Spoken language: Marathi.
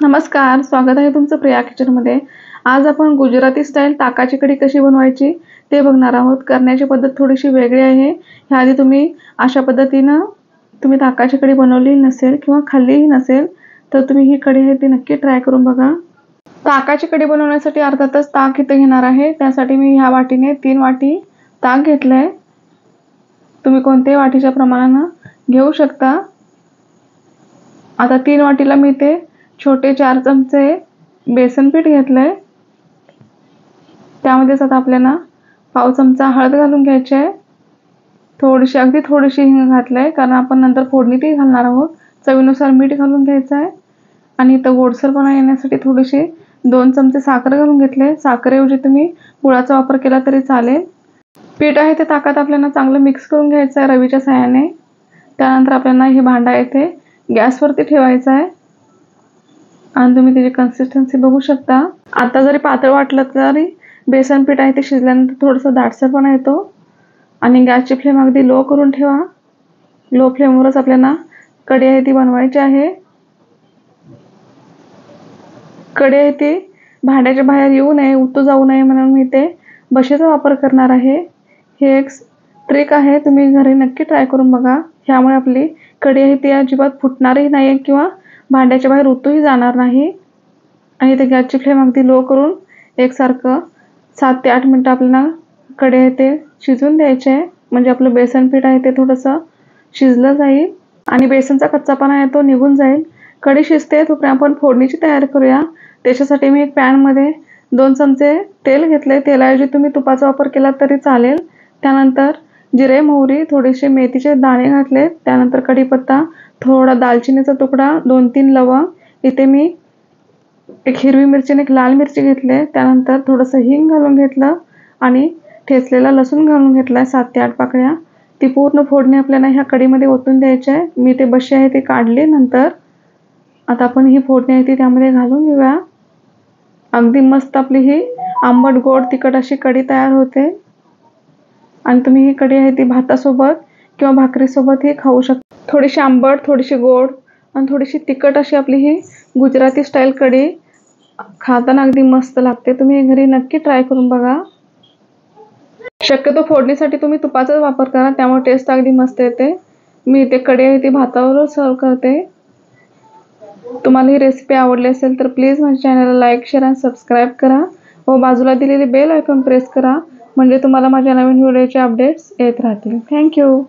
नमस्कार, स्वागत आहे तुमचं प्रिया किचनमध्ये। आज आपण गुजराती स्टाईल ताकाची कढी कशी बनवायची ते बघणार आहोत। करण्याची पद्धत थोडीशी वेगळी आहे। ह्याआधी तुम्ही अशा पद्धतीनं ताकाची कढी बनवली नसेल किंवा खाल्लीही नसेल तर तुम्ही ही कढी आहे ती नक्की ट्राय करून बघा। ताकाची कढी बनवण्यासाठी अर्धा तास ताक इथे घेणार आहे। त्यासाठी मी ह्या वाटीने 3 वाटी ताक घेतलंय। तुम्ही कोणत्याही वाटीच्या प्रमाणाने घेऊ शकता। आता 3 वाटीला मी ते छोटे 4 चमचे बेसन पीठ घेतलंय। त्यामध्येच आता आपल्याला पाव चमचा हळद घालून घ्यायची आहे। अगदी थोडीशी हिंग घातलंय कारण आपण नंतर फोडणीतही घालणार आहोत। चवीनुसार मीठ घालून घ्यायचं आहे आणि इथं गोडसरपणा येण्यासाठी थोडीशी 2 चमचे साखर घालून घेतले। साखरेऐवजी तुम्ही गुळाचा वापर केला तरी चालेल। पीठ आहे ते ताकात आपल्याला चांगलं मिक्स करून घ्यायचं आहे रवीच्या सहाय्याने। त्यानंतर आपल्याला हे भांडा येथे गॅसवरती ठेवायचं आहे आणि तुम्ही त्याची कन्सिस्टन्सी बघू शकता। आता जरी पातळ वाटलं तरी बेसन पीठ आहे ते शिजल्यानंतर थोडंसं दाटसरपणा येतो आणि गॅसची फ्लेम अगदी लो करून ठेवा। लो फ्लेमवरच आपल्याला कढी आहे ती बनवायची आहे। कढी आहे ती भांड्याच्या बाहेर येऊ नये, उतू जाऊ नये म्हणून मी ते बशीचा वापर करणार आहे। हे एक ट्रिक आहे, तुम्ही घरी नक्की ट्राय करून बघा। ह्यामुळे आपली कढी आहे ती अजिबात फुटणारही नाही किंवा भांड्याच्या बाहेर उतूही जाणार नाही। आणि ते गॅसची फ्लेम अगदी लो करून एकसारखं 7 ते 8 मिनिटं आपल्याला कढी आहे ते शिजून द्यायचे आहे। म्हणजे आपलं बेसन पीठ आहे ते थोडंसं शिजलं जाईल आणि बेसनचा कच्चापणा आहे तो निघून जाईल। कढी शिजते तोपर्यंत आपण फोडणीची तयारी करूया। त्याच्यासाठी मी एक पॅनमध्ये 2 चमचे तेल घेतले। तेलाऐवजी तुम्ही तुपाचा वापर केला तरी चालेल। त्यानंतर जिरे, मोहरी, थोडेसे मेथीचे दाणे घातले। त्यानंतर कढीपत्ता, थोडा दालचिनीचा तुकडा, 2-3 लवंग, इथे मी एक हिरवी मिरची आणि एक लाल मिरची घेतले। त्यानंतर थोडंसं हिंग घालून घेतलं आणि ठेचलेला लसूण घालून घेतलाय 7 ते 8 पाकळ्या। ती पूर्ण फोडणी आपल्याला ह्या कढीमध्ये ओतून द्यायची आहे। मी ते बशी आहे ती काढली। नंतर आता आपण ही फोडणी आहे ती त्यामध्ये घालून घेऊया। अगदी मस्त आपली ही आंबट गोड तिखट अशी कढी तयार होते आणि तुम्ही ही कढी आहे ती भातासोबत किंवा भाकरीसोबत ही खाऊ शकता। थोडीशी आंबट, थोडीशी गोड आणि थोडीशी तिखट अशी आपली ही गुजराती स्टाईल कढी खाताना अगदी मस्त लागते। तुम्ही घरी नक्की ट्राय करून बघा। शक्यतो फोडणीसाठी तुम्ही तुपाचा वापर करा, त्यामुळे टेस्ट अगदी मस्त येते। मी इथे कढी आहे ती भातावर सर्व करते। तुम्हाला ही रेसिपी आवडली असेल तर प्लीज माझ्या चॅनलला लाईक, शेअर आणि सबस्क्राईब करा व बाजूला दिलेली बेल आयकॉन प्रेस करा, म्हणजे तुम्हाला माझ्या नवीन व्हिडिओचे अपडेट्स येत राहतील। थँक्यू।